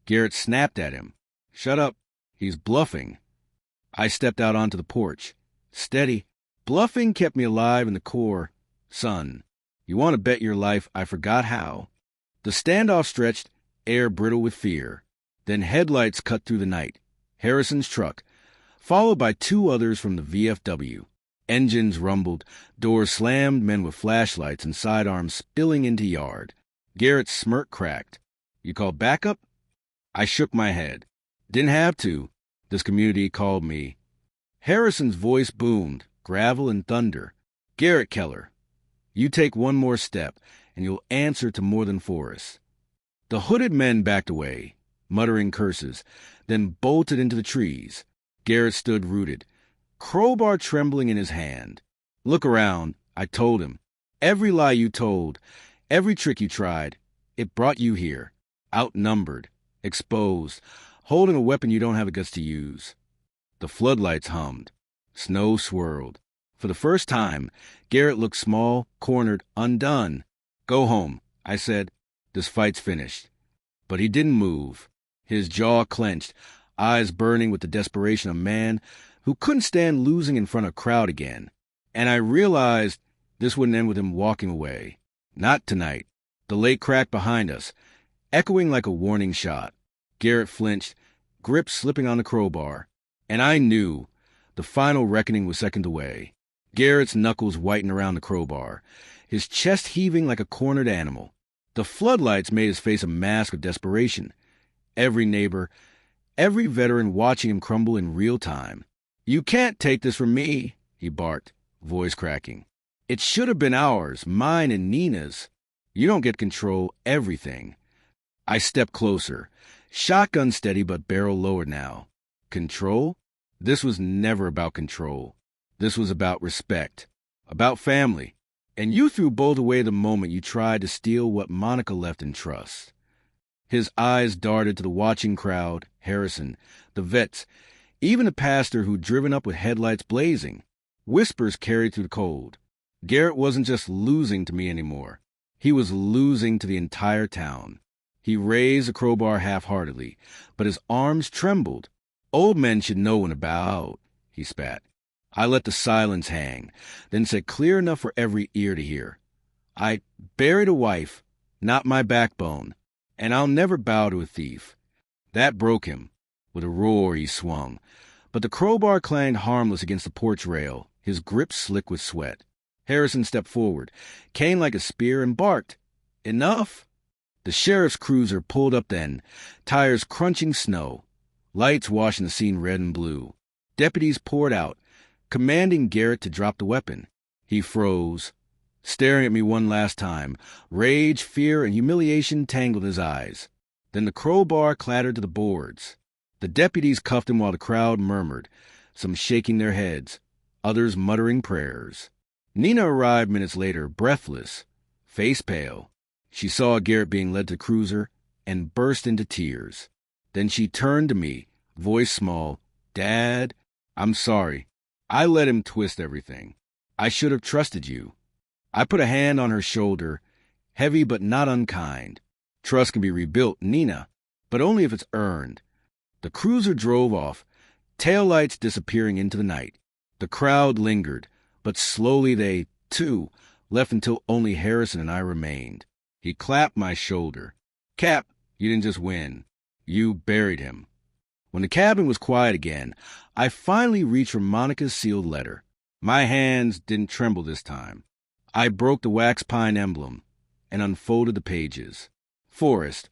Garrett snapped at him. "Shut up. He's bluffing." I stepped out onto the porch. Steady. Bluffing kept me alive in the core. "Son, you want to bet your life I forgot how." The standoff stretched, air brittle with fear. Then headlights cut through the night. Harrison's truck, followed by two others from the VFW. Engines rumbled, doors slammed, men with flashlights and sidearms spilling into yard. Garrett's smirk cracked. "You call backup?" I shook my head. "Didn't have to. This community called me." Harrison's voice boomed, gravel and thunder. "Garrett Keller, you take one more step, and you'll answer to more than Forrest." The hooded men backed away, muttering curses, then bolted into the trees. Garrett stood rooted, crowbar trembling in his hand. "Look around," I told him. "Every lie you told, every trick you tried, it brought you here. Outnumbered, exposed, holding a weapon you don't have the guts to use." The floodlights hummed. Snow swirled. For the first time, Garrett looked small, cornered, undone. "Go home," I said. "This fight's finished." But he didn't move. His jaw clenched, eyes burning with the desperation of a man who couldn't stand losing in front of a crowd again. And I realized this wouldn't end with him walking away. Not tonight. The lake cracked behind us, echoing like a warning shot. Garrett flinched, grip slipping on the crowbar. And I knew the final reckoning was seconds away. Garrett's knuckles whitened around the crowbar, his chest heaving like a cornered animal. The floodlights made his face a mask of desperation. Every neighbor, every veteran watching him crumble in real time. "You can't take this from me," he barked, voice cracking. "It should have been ours, mine and Nina's. You don't get control everything." I stepped closer, shotgun steady but barrel lowered now. Control? This was never about control. This was about respect, about family. And you threw both away the moment you tried to steal what Monica left in trust. His eyes darted to the watching crowd, Harrison, the vets, even the pastor who'd driven up with headlights blazing. Whispers carried through the cold. Garrett wasn't just losing to me anymore. He was losing to the entire town. He raised the crowbar half-heartedly, but his arms trembled. "Old men should know when to bow out," he spat. I let the silence hang, then said clear enough for every ear to hear. "I buried a wife, not my backbone, and I'll never bow to a thief." That broke him. With a roar he swung, but the crowbar clanged harmless against the porch rail, his grip slick with sweat. Harrison stepped forward, cane like a spear, and barked. "Enough!" The sheriff's cruiser pulled up then, tires crunching snow, lights washing the scene red and blue. Deputies poured out, commanding Garrett to drop the weapon. He froze, staring at me one last time. Rage, fear, and humiliation tangled his eyes. Then the crowbar clattered to the boards. The deputies cuffed him while the crowd murmured, some shaking their heads, others muttering prayers. Nina arrived minutes later, breathless, face pale. She saw Garrett being led to the cruiser and burst into tears. Then she turned to me, voice small. "Dad, I'm sorry. I let him twist everything. I should have trusted you." I put a hand on her shoulder, heavy but not unkind. Trust can be rebuilt, Nina, but only if it's earned. The cruiser drove off, taillights disappearing into the night. The crowd lingered, but slowly they, too, left until only Harrison and I remained. He clapped my shoulder. "Cap, you didn't just win. You buried him." When the cabin was quiet again, I finally reached for Monica's sealed letter. My hands didn't tremble this time. I broke the wax pine emblem and unfolded the pages. "Forrest,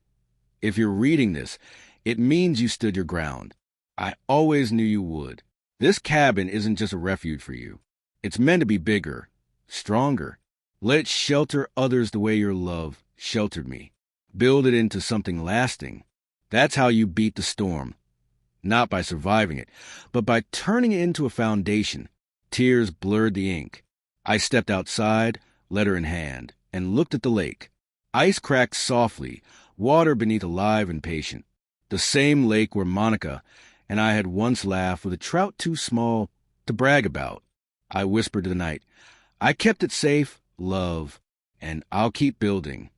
if you're reading this, it means you stood your ground. I always knew you would. This cabin isn't just a refuge for you. It's meant to be bigger, stronger. Let it shelter others the way your love sheltered me. Build it into something lasting. That's how you beat the storm. Not by surviving it, but by turning it into a foundation." Tears blurred the ink. I stepped outside, letter in hand, and looked at the lake. Ice cracked softly, water beneath alive and patient. The same lake where Monica and I had once laughed with a trout too small to brag about. I whispered to the night, "I kept it safe, love, and I'll keep building."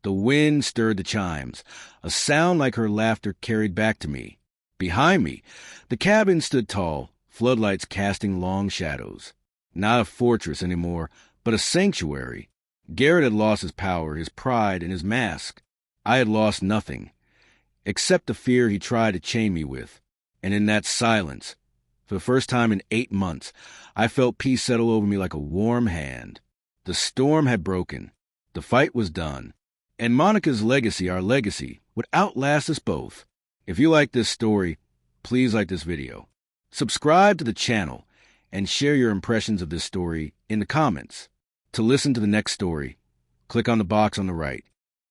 The wind stirred the chimes. A sound like her laughter carried back to me. Behind me, the cabin stood tall, floodlights casting long shadows. Not a fortress anymore, but a sanctuary. Garrett had lost his power, his pride, and his mask. I had lost nothing, except the fear he tried to chain me with. And in that silence, for the first time in 8 months, I felt peace settle over me like a warm hand. The storm had broken. The fight was done. And Monica's legacy, our legacy, would outlast us both. If you like this story, please like this video. Subscribe to the channel and share your impressions of this story in the comments. To listen to the next story, click on the box on the right.